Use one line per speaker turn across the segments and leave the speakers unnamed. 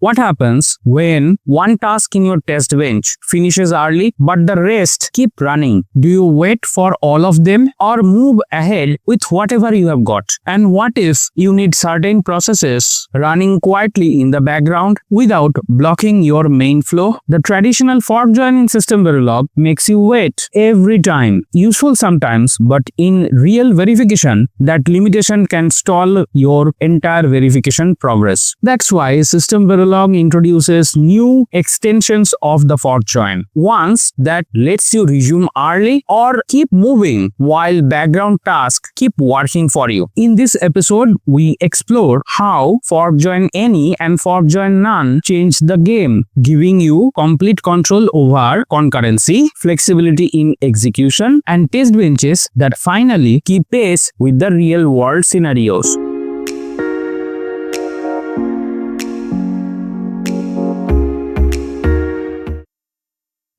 What happens when one task in your test bench finishes early but the rest keep running? Do you wait for all of them or move ahead with whatever you have got? And what if you need certain processes running quietly in the background without blocking your main flow? The traditional fork join in SystemVerilog makes you wait every time. Useful sometimes, but in real verification, that limitation can stall your entire verification progress. That's why SystemVerilog introduces new extensions of the fork join. Ones that lets you resume early or keep moving while background tasks keep working for you. In this episode, we explore how fork join any and fork join none change the game, giving you complete control over concurrency, flexibility in execution, and test benches that finally keep pace with the real world scenarios.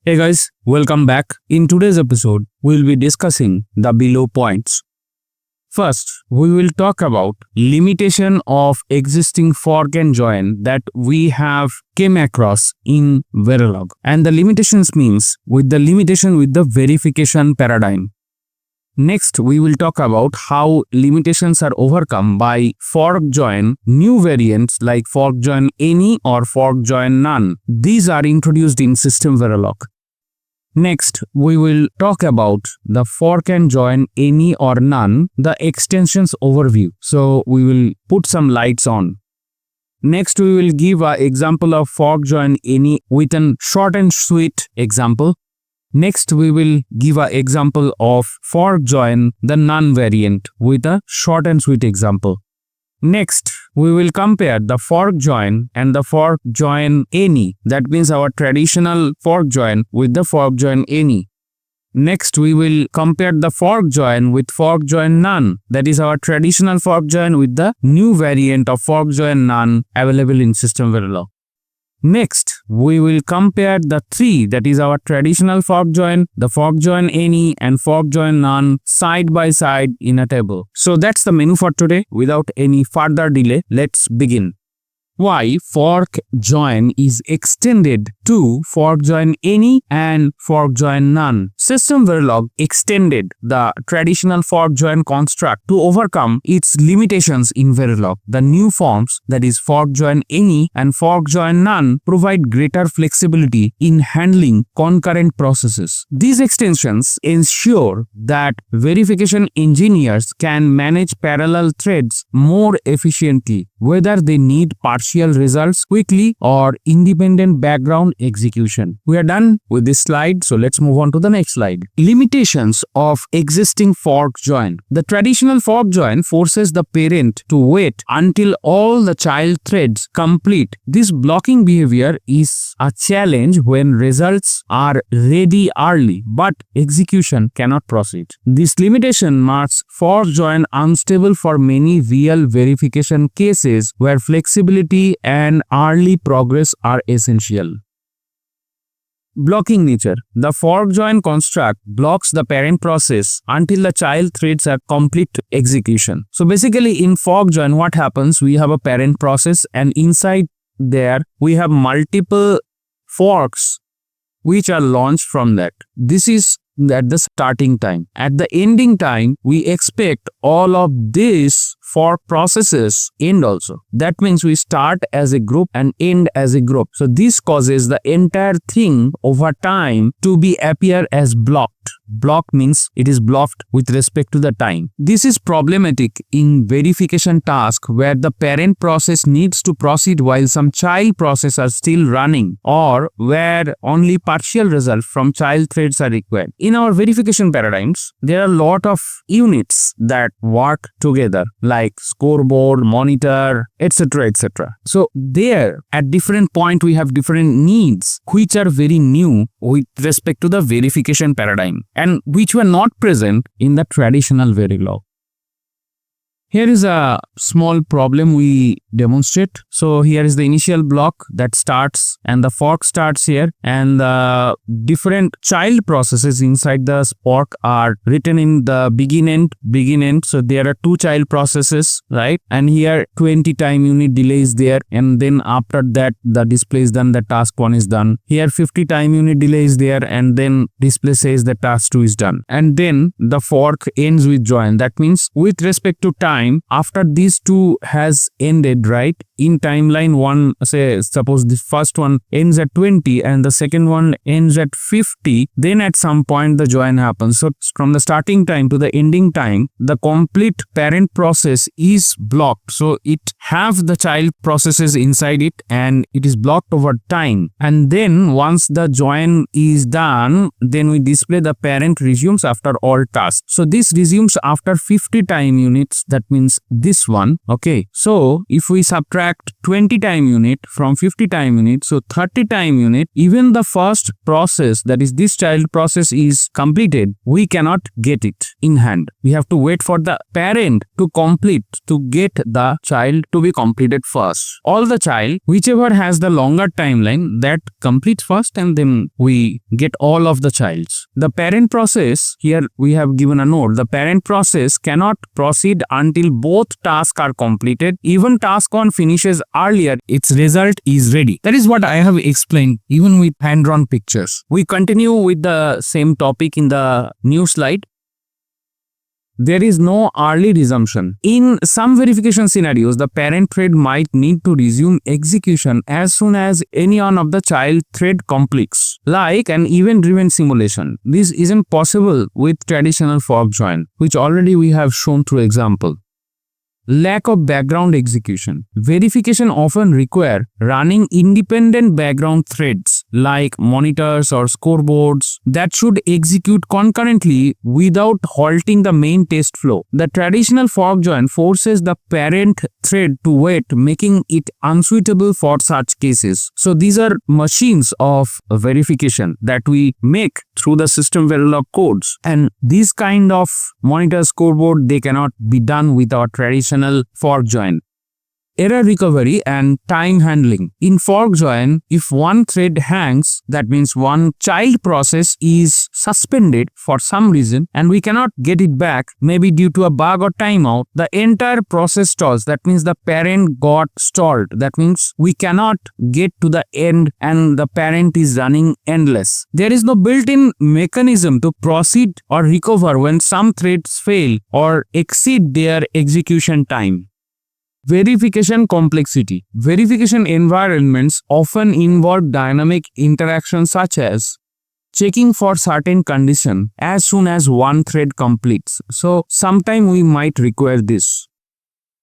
Hey guys, welcome back. In today's episode, we'll be discussing the below points. First, we will talk about limitation of existing fork and join that we have came across in Verilog. And the limitations means with the verification paradigm. Next, we will talk about how limitations are overcome by fork join new variants like fork join any or fork join none. These are introduced in SystemVerilog. Next, we will talk about the fork and join any or none, the extensions overview. So, we will put some lights on. Next, we will give an example of fork join any with a short and sweet example. Next, we will give an example of fork join the none variant with a short and sweet example. Next, we will compare the fork join and the fork join any. That means our traditional fork join with the fork join any. Next, we will compare the fork join with fork join none. That is our traditional fork join with the new variant of fork join none available in SystemVerilog. Next, we will compare the three, that is our traditional fork join, the fork join any and fork join none side by side in a table. So that's the menu for today. Without any further delay, let's begin. Why fork join is extended to fork join any and fork join none. SystemVerilog extended the traditional fork join construct to overcome its limitations in Verilog. The new forms, that is fork join any and fork join none, provide greater flexibility in handling concurrent processes. These extensions ensure that verification engineers can manage parallel threads more efficiently, whether they need partial results quickly or independent background execution. We are done with this slide, so let's move on to the next slide. Limitations of existing fork join. The traditional fork join forces the parent to wait until all the child threads complete. This blocking behavior is a challenge when results are ready early, but execution cannot proceed. This limitation makes fork join unstable for many real verification cases where flexibility and early progress are essential. Blocking nature. The fork join construct blocks the parent process until the child threads are complete execution. So basically in fork join, what happens? We have a parent process and inside there we have multiple forks which are launched from that. This is at the starting time. At the ending time, we expect all of these fork processes end also. That means we start as a group and end as a group. So this causes the entire thing over time to be appear as blocked. Block means it is blocked with respect to the time. This is problematic in verification task where the parent process needs to proceed while some child process are still running or where only partial results from child threads are required. In our verification paradigms, there are a lot of units that work together like scoreboard, monitor, etc. etc. So there at different point we have different needs which are very new with respect to the verification paradigm and which were not present in the traditional Verilog. Here is a small problem we demonstrate. So here is the initial block that starts and the fork starts here, and the different child processes inside the fork are written in the begin end. So there are two child processes, right? And here 20 time unit delay is there, and then after that the display is done, the task 1 is done. Here 50 time unit delay is there, and then display says the task 2 is done. And then the fork ends with join. That means with respect to time, after these two has ended, right, in timeline 1, say suppose the first one ends at 20 and the second one ends at 50, then at some point the join happens. So from the starting time to the ending time, the complete parent process is blocked. So it have the child processes inside it and it is blocked over time. And then once the join is done, then we display the parent resumes after all tasks. So this resumes after 50 time units. That means this one. Okay, so if we subtract 20 time unit from 50 time unit, so 30 time unit, even the first process, that is this child process, is completed, we cannot get it in hand. We have to wait for the parent to complete, to get the child to be completed first. All the child, whichever has the longer timeline, that completes first, and then we get all of the childs. The parent process, here we have given a note, the parent process cannot proceed until both tasks are completed. Even task 1 finishes earlier, its result is ready. That is what I have explained even with hand-drawn pictures. We continue with the same topic in the new slide. There is no early resumption. In some verification scenarios, the parent thread might need to resume execution as soon as any one of the child thread completes, like an event-driven simulation. This isn't possible with traditional fork join, which already we have shown through example. Lack of background execution. Verification often require running independent background threads like monitors or scoreboards that should execute concurrently without halting the main test flow. The traditional fork join forces the parent thread to wait, making it unsuitable for such cases. So these are machines of verification that we make through the SystemVerilog codes, and these kind of monitor, scoreboard, they cannot be done with our traditional fork join. Error recovery and time handling. In fork join, if one thread hangs, that means one child process is suspended for some reason and we cannot get it back, maybe due to a bug or timeout, the entire process stalls. That means the parent got stalled. That means we cannot get to the end and the parent is running endless. There is no built-in mechanism to proceed or recover when some threads fail or exceed their execution time. Verification complexity. Verification environments often involve dynamic interaction such as checking for certain condition as soon as one thread completes. So sometime we might require this.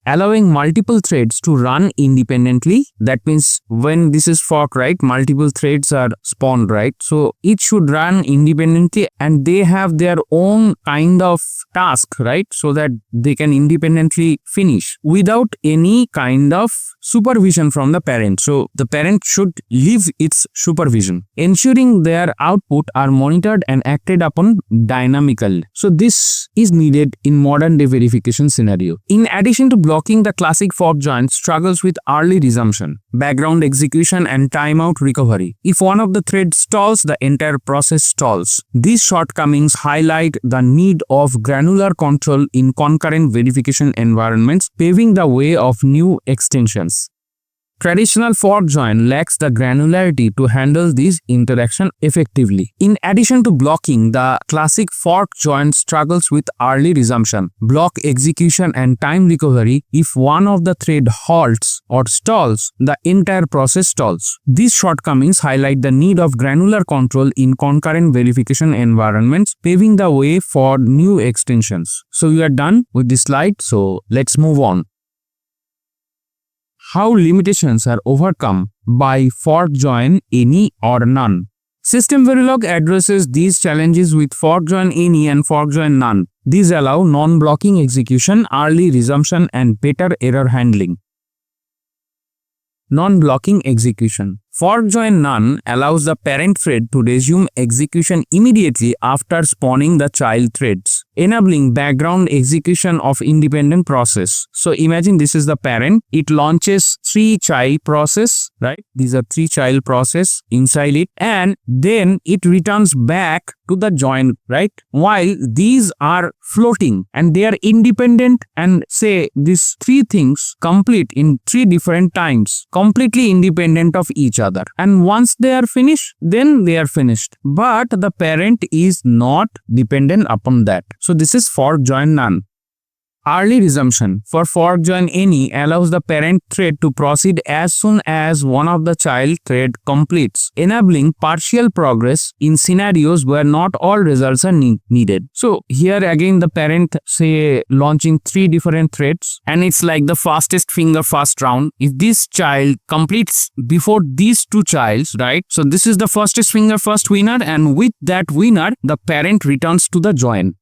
Allowing multiple threads to run independently. That means when this is fork, right, multiple threads are spawned, right? So it should run independently and they have their own kind of task, right? So that they can independently finish without any kind of supervision from the parent. So the parent should leave its supervision, ensuring their output are monitored and acted upon dynamically. So this is needed in modern day verification scenario. In addition to blocking, the classic fork join struggles with early resumption, background execution, and timeout recovery. If one of the threads stalls, the entire process stalls. These shortcomings highlight the need of granular control in concurrent verification environments, paving the way of new extensions. Traditional fork join lacks the granularity to handle these interactions effectively. In addition to blocking, the classic fork join struggles with early resumption, block execution, and time recovery. If one of the thread halts or stalls, the entire process stalls. These shortcomings highlight the need of granular control in concurrent verification environments, paving the way for new extensions. So we are done with this slide, so let's move on. How limitations are overcome by fork join any or none. SystemVerilog addresses these challenges with fork join any and fork join none. These allow non-blocking execution, early resumption, and better error handling. Non-blocking execution. Fork join none allows the parent thread to resume execution immediately after spawning the child threads, enabling background execution of independent process. So imagine this is the parent. It launches 3 child process, right? These are 3 child process inside it, and then it returns back to the join, right? While these are floating and they are independent, and say these 3 things complete in 3 different times, completely independent of each other. And once they are finished, then they are finished. But the parent is not dependent upon that. So this is fork join none. Early resumption for fork join any allows the parent thread to proceed as soon as one of the child thread completes, enabling partial progress in scenarios where not all results are needed. So here again the parent say launching 3 different threads, and it's like the fastest finger first round. If this child completes before these 2 childs, right? So this is the fastest finger first winner, and with that winner the parent returns to the join.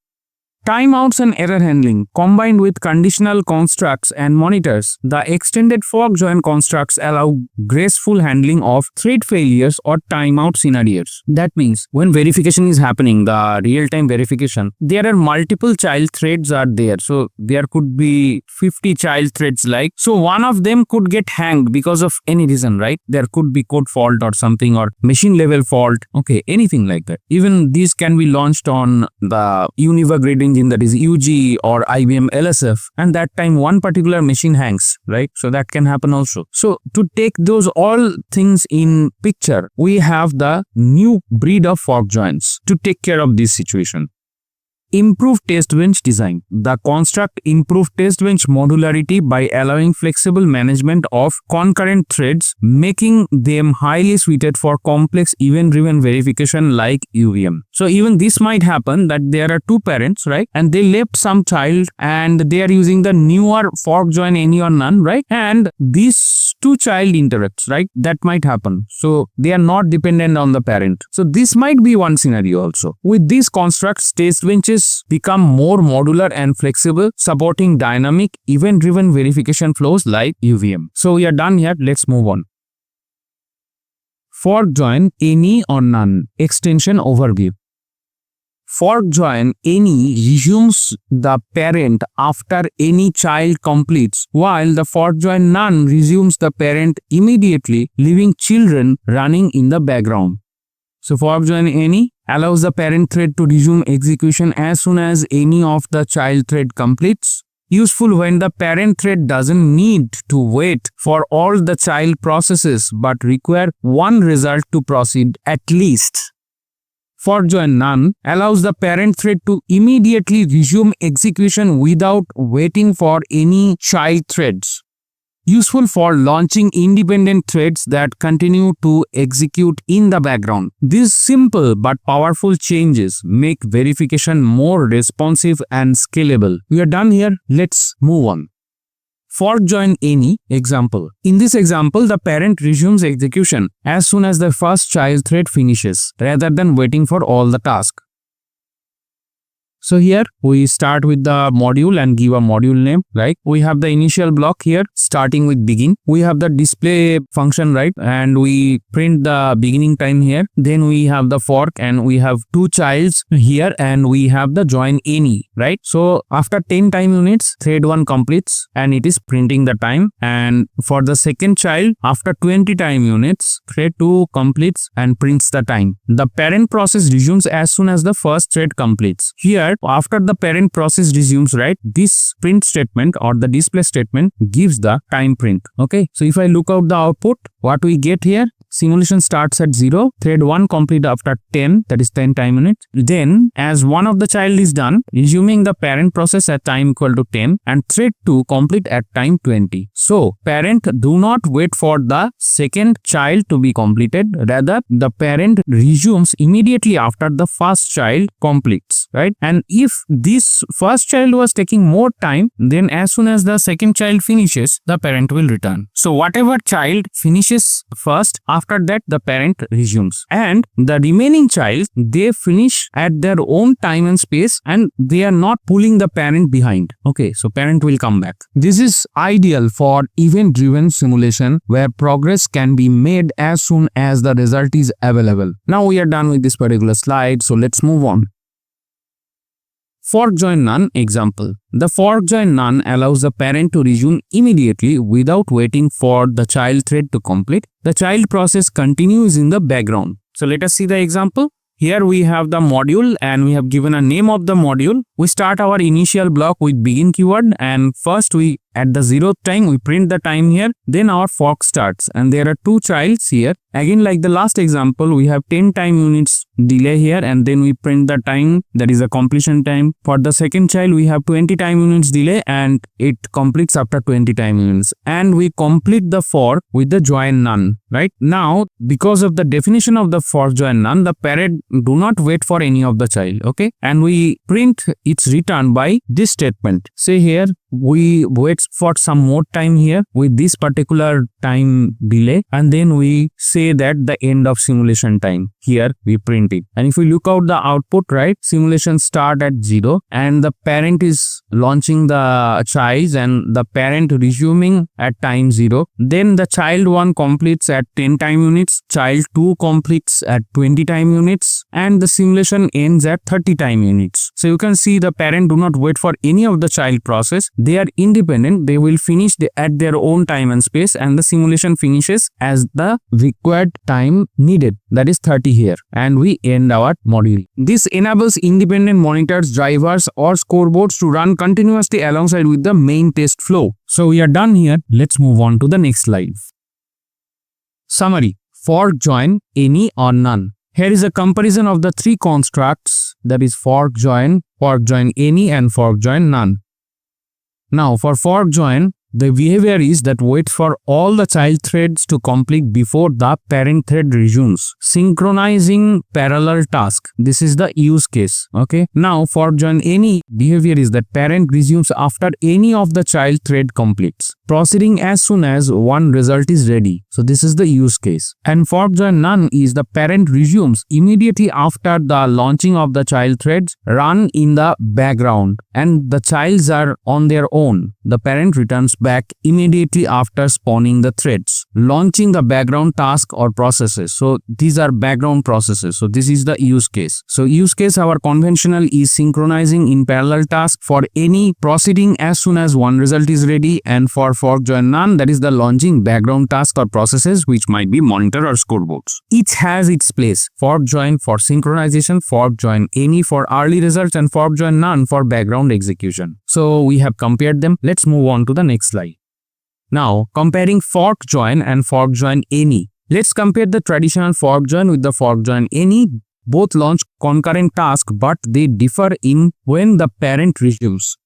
Timeouts and error handling combined with conditional constructs and monitors, the extended fork join constructs allow graceful handling of thread failures or timeout scenarios. That means when verification is happening, the real-time verification, there are multiple child threads are there. So there could be 50 child threads like. So one of them could get hanged because of any reason, right? There could be code fault or something, or machine level fault. Okay, anything like that. Even these can be launched on the Univa grading, that is UG or IBM LSF, and that time one particular machine hangs, right? So that can happen also. So to take those all things in picture, we have the new breed of fork joins to take care of this situation. Improved test bench design. The construct improved test bench modularity by allowing flexible management of concurrent threads, making them highly suited for complex event-driven verification like UVM. So even this might happen that there are 2 parents, right? And they left some child and they are using the newer fork join any or none, right? And these 2 child interacts, right? That might happen. So they are not dependent on the parent. So this might be one scenario also. With these constructs, test benches become more modular and flexible, supporting dynamic event-driven verification flows like UVM. So we are done here. Let's move on. Fork join any or none extension overview. Fork join any resumes the parent after any child completes, while the fork join none resumes the parent immediately, leaving children running in the background. So fork join any allows the parent thread to resume execution as soon as any of the child thread completes. Useful when the parent thread doesn't need to wait for all the child processes but require one result to proceed at least. Fork join none allows the parent thread to immediately resume execution without waiting for any child threads. Useful for launching independent threads that continue to execute in the background. These simple but powerful changes make verification more responsive and scalable. We are done here. Let's move on. Fork join any example. In this example, the parent resumes execution as soon as the first child thread finishes, rather than waiting for all the tasks. So here we start with the module and give a module name, right? We have the initial block here starting with begin. We have the display function, right? And we print the beginning time here. Then we have the fork and we have 2 childs here and we have the join any, right? So after 10 time units, thread 1 completes and it is printing the time. And for the second child, after 20 time units, thread 2 completes and prints the time. The parent process resumes as soon as the first thread completes. Here, after the parent process resumes, right, this print statement or the display statement gives the time print. Okay, so if I look out the output, what we get here, simulation starts at 0, thread 1 complete after 10, that is 10 time units. Then as one of the child is done, resuming the parent process at time equal to 10 and thread 2 complete at time 20. So parent do not wait for the second child to be completed, rather the parent resumes immediately after the first child completes, right? And if this first child was taking more time, then as soon as the second child finishes, the parent will return. So whatever child finishes finishes first. After that, the parent resumes. And the remaining child, they finish at their own time and space, and they are not pulling the parent behind. Okay, so parent will come back. This is ideal for event-driven simulation where progress can be made as soon as the result is available. Now we are done with this particular slide, so let's move on. Fork join none example. The fork join none allows the parent to resume immediately without waiting for the child thread to complete. The child process continues in the background. So let us see the example. Here we have the module and we have given a name of the module. We start our initial block with begin keyword, and first we at the 0th time we print the time here. Then our fork starts and there are two childs here. Again, like the last example, we have 10 time units delay here, and then we print the time, that is a completion time. For the second child we have 20 time units delay and it completes after 20 time units, and we complete the fork with the join none. Right now, because of the definition of the fork join none, the parent do not wait for any of the child. Okay, and we print its return by this statement. Say here we wait for some more time here with this particular time delay, and then we say that the end of simulation time. Here we print it, and if we look out the output, right, simulation start at 0 and the parent is launching the child and the parent resuming at time 0. Then the child 1 completes at 10 time units, child 2 completes at 20 time units, and the simulation ends at 30 time units. So you can see the parent do not wait for any of the child process. They are independent. They will finish at their own time and space, and the simulation finishes as the required time needed, that is 30 here, and we end our module. This enables independent monitors, drivers or scoreboards to run continuously alongside with the main test flow. So we are done here. Let's move on to the next slide. Summary: fork join any or none. Here is a comparison of the three constructs, that is fork join any and fork join none. Now for fork join, the behavior is that waits for all the child threads to complete before the parent thread resumes, synchronizing parallel task. This is the use case. Okay. Now fork join any behavior is that parent resumes after any of the child thread completes, proceeding as soon as one result is ready. So this is the use case. And fork join none is the parent resumes immediately after the launching of the child threads run in the background, and the childs are on their own. The parent returns back immediately after spawning the threads, launching the background task or processes. So these are background processes. So this is the use case. So use case, our conventional is synchronizing in parallel task for any proceeding as soon as one result is ready, and for fork join none, that is the launching background task or processes which might be monitor or scoreboards. Each has its place. Fork join for synchronization, fork join any for early results, and fork join none for background execution. So we have compared them. Let's move on to the next slide. Now comparing fork join and fork join any. Let's compare the traditional fork join with the fork join any. Both launch concurrent tasks, but they differ in when the parent resumes.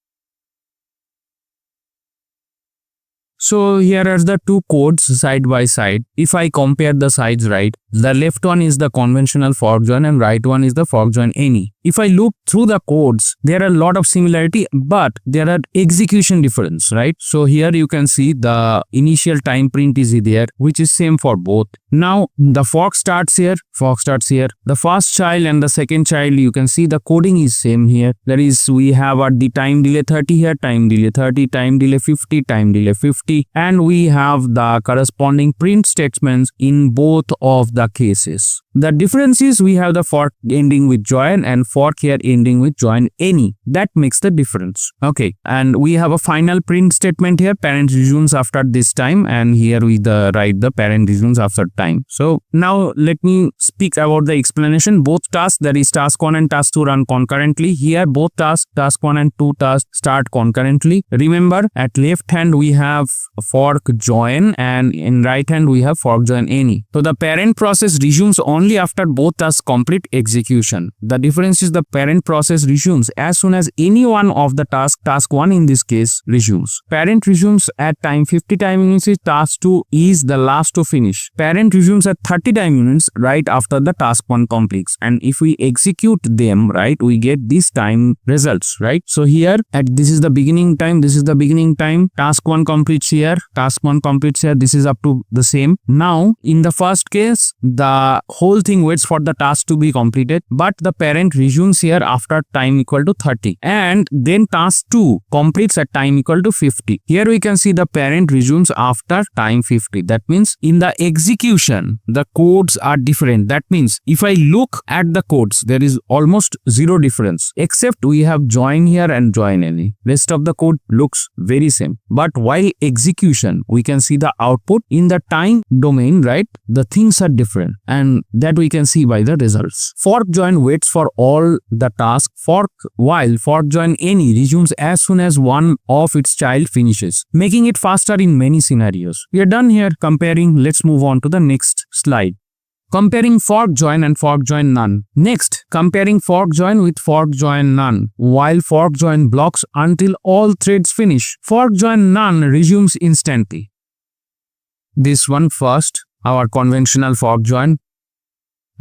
So here are the two codes side by side. If I compare the sides, right, the left one is the conventional fork join and right one is the fork join any. If I look through the codes, there are a lot of similarity, but there are execution difference, right? So here you can see the initial time print is there, which is same for both. Now the fork starts here, The first child and the second child, you can see the coding is same here. That is, we have the time delay 30 here, time delay 30, time delay 50, time delay 50, and we have the corresponding print statements in both of the cases. The difference is we have the fork ending with join and fork here ending with join any. That makes the difference. Okay, and we have a final print statement here, parent resumes after this time, and here we write the parent resumes after time. So now let me speak about the explanation. Both tasks, that is task 1 and task 2, run concurrently. Here both tasks, task 1 and 2 tasks, start concurrently. Remember, at left hand we have fork join and in right hand we have fork join any. So the parent process resumes only after both tasks complete execution. The difference which is the parent process resumes as soon as any one of the task 1 in this case resumes. Parent resumes at time 50 time units, task 2 is the last to finish. Parent resumes at 30 time units right after the task 1 completes, and if we execute them, right, we get this time results, right? So here this is the beginning time, this is the beginning time, task 1 completes here, task 1 completes here, this is up to the same. Now in the first case, the whole thing waits for the task to be completed, but the parent resumes here after time equal to 30, and then task 2 completes at time equal to 50. Here we can see the parent resumes after time 50. That means in the execution, the codes are different. That means if I look at the codes, there is almost zero difference, except we have join here and join any. Rest of the code looks very same. But while execution, we can see the output in the time domain, right? The things are different, and that we can see by the results. Fork join waits for all the tasks, while fork join any resumes as soon as one of its child finishes, making it faster in many scenarios. We are done here comparing. Let's move on to the next slide. Comparing fork join and fork join none. Next, comparing fork join with fork join none. While fork join blocks until all threads finish, fork join none resumes instantly. This one first, our conventional fork join,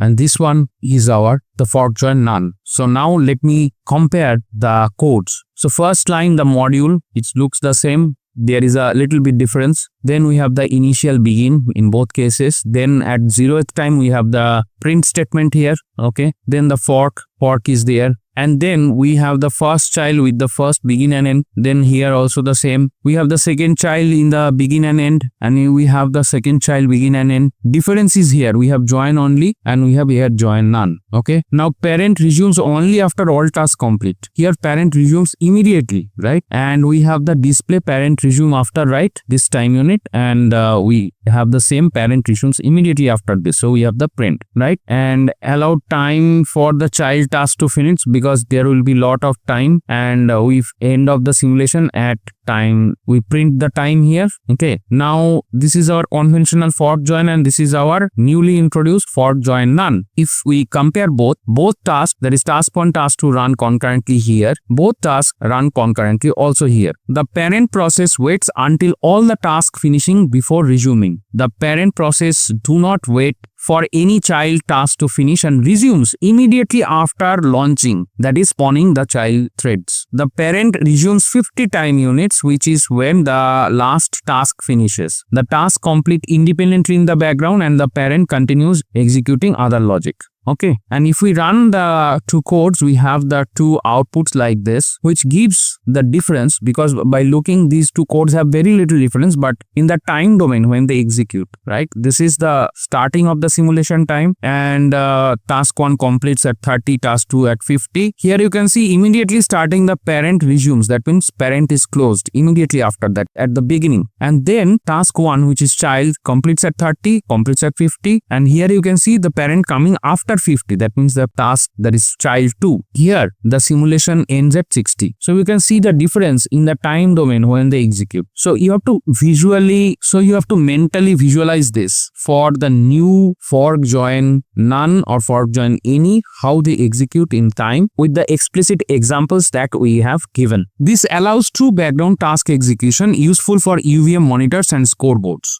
and this one is the fork join none. So now let me compare the codes. So first line, the module, it looks the same. There is a little bit difference. Then we have the initial begin in both cases. Then at 0th time, we have the print statement here. Okay. Then the fork is there. And then we have the first child with the first begin and end. Then here also the same. We have the second child in the begin and end. And we have the second child begin and end. Difference is here. We have join only and we have here join none. Okay. Now parent resumes only after all tasks complete. Here parent resumes immediately, right? And we have the display parent resume after, right? This time unit. And we have the same parent resumes immediately after this. So we have the print, right? And allow time for the child task to finish, because there will be lot of time, and we end of the simulation at time. We print the time here. Okay. Now this is our conventional fork join, and this is our newly introduced fork join none. If we compare both tasks, that is task 1, task 2 run concurrently here. Both tasks run concurrently also here. The parent process waits until all the tasks finishing before resuming. The parent process do not wait for any child task to finish and resumes immediately after launching, that is spawning the child threads. The parent resumes 50 time units, which is when the last task finishes. The task complete independently in the background and the parent continues executing other logic. Okay, and if we run the two codes, we have the two outputs like this, which gives the difference, because by looking, these two codes have very little difference, but in the time domain when they execute, right? This is the starting of the simulation time, and task 1 completes at 30, task 2 at 50. Here you can see immediately starting the parent resumes. That means parent is closed immediately after that at the beginning. And then task 1, which is child, completes at 30, completes at 50. And here you can see the parent coming after 50. That means the task, that is child 2. Here the simulation ends at 60. So you can see the difference in the time domain when they execute. So you have to mentally visualize this for the new fork join none or fork join any, how they execute in time with the explicit examples that we have given. This allows true background task execution, useful for UVM monitors and scoreboards.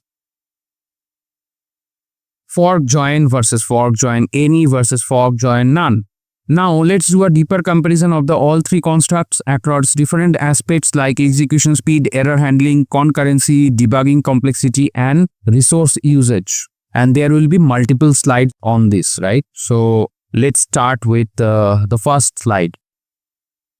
Fork join versus fork join any versus fork join none. Now let's do a deeper comparison of the all three constructs across different aspects like execution speed, error handling, concurrency, debugging complexity, and resource usage. And there will be multiple slides on this, right? So let's start with the first slide.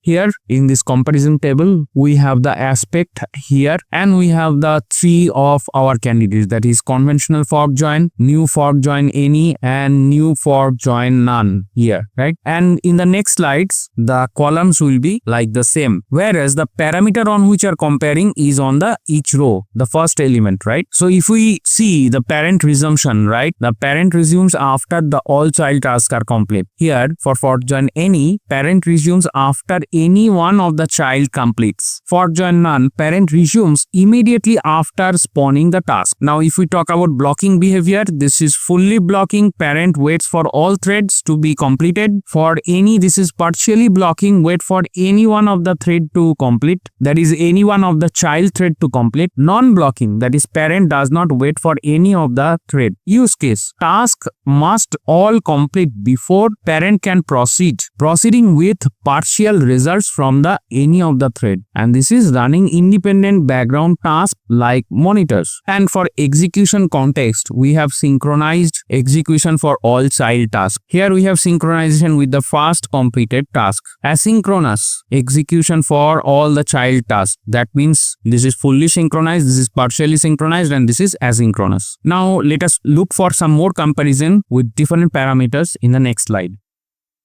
Here in this comparison table, we have the aspect here, and we have the three of our candidates, that is conventional fork join, new fork join any, and new fork join none here, right? And in the next slides, the columns will be like the same, whereas the parameter on which are comparing is on the each row, the first element, right? So if we see the parent resumption, right? The parent resumes after the all child tasks are complete. Here for fork join any, parent resumes after any one of the child completes. Fork join none, parent resumes immediately after spawning the task. Now if we talk about blocking behavior, this is fully blocking, parent waits for all threads to be completed. For any, this is partially blocking, wait for any one of the thread to complete, that is any one of the child thread to complete. Non-blocking, that is parent does not wait for any of the thread. Use case, task must all complete before parent can proceeding with partial results from the any of the thread, and this is running independent background task like monitors. And for execution context, we have synchronized execution for all child tasks. Here we have synchronization with the first completed task. Asynchronous execution for all the child tasks, that means this is fully synchronized, this is partially synchronized, and this is asynchronous. Now let us look for some more comparison with different parameters in the next slide.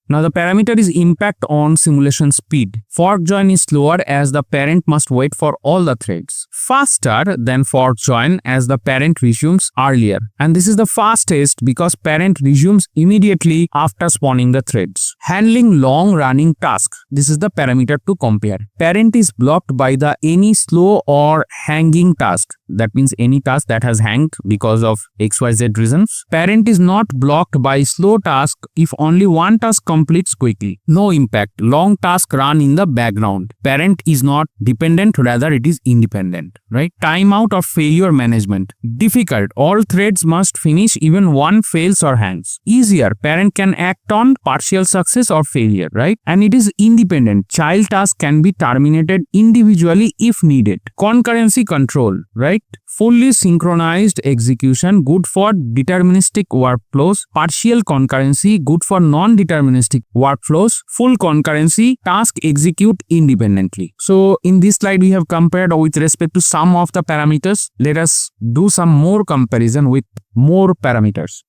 Now the parameter is impact on simulation speed. Fork join is slower as the parent must wait for all the threads. Faster than fork join as the parent resumes earlier. And this is the fastest because parent resumes immediately after spawning the threads. Handling long running tasks. This is the parameter to compare. Parent is blocked by the any slow or hanging task. That means any task that has hanged because of XYZ reasons. Parent is not blocked by slow task if only one task completes quickly. No impact. Long task run in the background. Parent is not dependent, rather it is independent, right? Timeout or failure management. Difficult. All threads must finish, even one fails or hangs. Easier. Parent can act on partial success or failure, right? And it is independent. Child task can be terminated individually if needed. Concurrency control, right? Fully synchronized execution, good for deterministic workflows. Partial concurrency, good for non-deterministic workflows. Full concurrency, task execute independently. So in this slide we have compared with respect to some of the parameters. Let us do some more comparison with more parameters.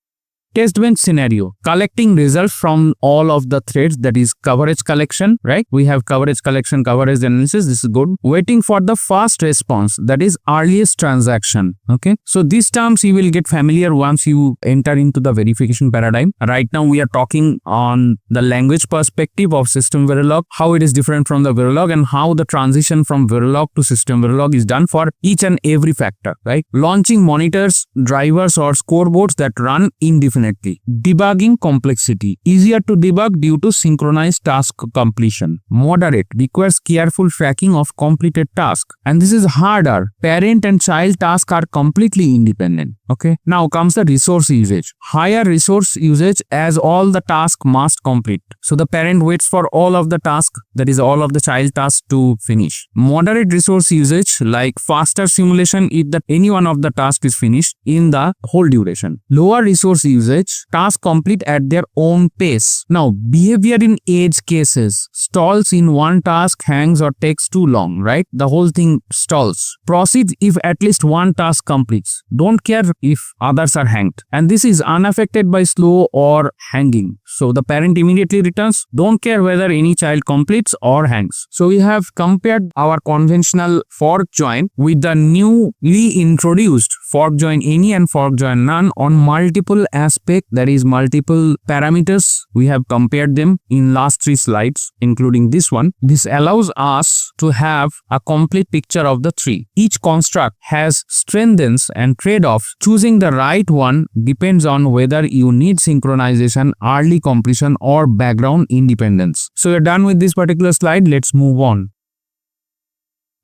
Test bench scenario, collecting results from all of the threads, that is coverage collection, right? We have coverage collection, coverage analysis, this is good. Waiting for the fast response, that is earliest transaction, okay? So these terms you will get familiar once you enter into the verification paradigm. Right now we are talking on the language perspective of SystemVerilog, how it is different from the Verilog and how the transition from Verilog to SystemVerilog is done for each and every factor, right? Launching monitors, drivers or scoreboards that run indefinitely. Debugging complexity. Easier to debug due to synchronized task completion. Moderate. Requires careful tracking of completed task. And this is harder. Parent and child tasks are completely independent. Okay. Now comes the resource usage. Higher resource usage as all the tasks must complete. So the parent waits for all of the tasks, that is all of the child tasks to finish. Moderate resource usage, like faster simulation if any one of the tasks is finished in the whole duration. Lower resource usage, tasks complete at their own pace. Now behavior in edge cases. Stalls in one task, hangs or takes too long, right? The whole thing stalls. Proceeds if at least one task completes. Don't care if others are hanged. And this is unaffected by slow or hanging. So the parent immediately returns. Don't care whether any child completes or hangs. So we have compared our conventional fork join with the newly introduced fork join any and fork join none on multiple aspects, that is multiple parameters. We have compared them in last 3 slides, including this one. This allows us to have a complete picture of the 3. Each construct has strengths and trade-offs. Choosing the right one depends on whether you need synchronization, early completion or background independence. So we're done with this particular slide. Let's move on.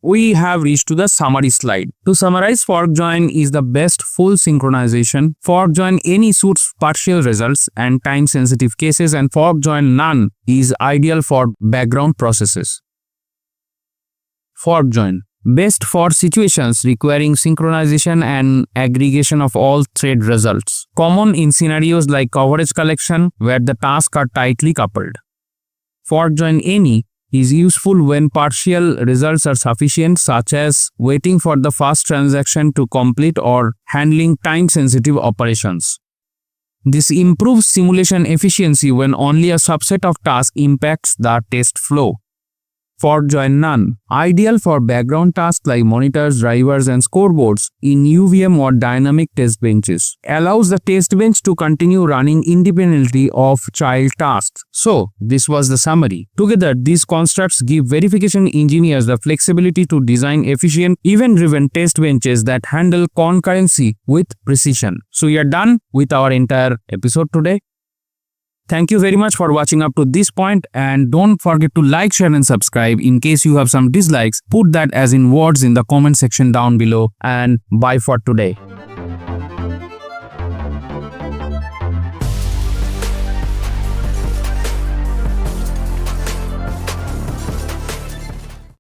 We have reached to the summary slide. To summarize, fork join is the best full synchronization. Fork join any suits partial results and time sensitive cases, and fork join none is ideal for background processes. Fork join best for situations requiring synchronization and aggregation of all thread results. Common in scenarios like coverage collection where the tasks are tightly coupled. Fork join any is useful when partial results are sufficient, such as waiting for the first transaction to complete or handling time-sensitive operations. This improves simulation efficiency when only a subset of tasks impacts the test flow. for join none. Ideal for background tasks like monitors, drivers, and scoreboards in UVM or dynamic test benches. Allows the test bench to continue running independently of child tasks. So, this was the summary. Together, these constructs give verification engineers the flexibility to design efficient, event-driven test benches that handle concurrency with precision. So, we are done with our entire episode today. Thank you very much for watching up to this point, and don't forget to like, share and subscribe. In case you have some dislikes, put that as in words in the comment section down below, and bye for today.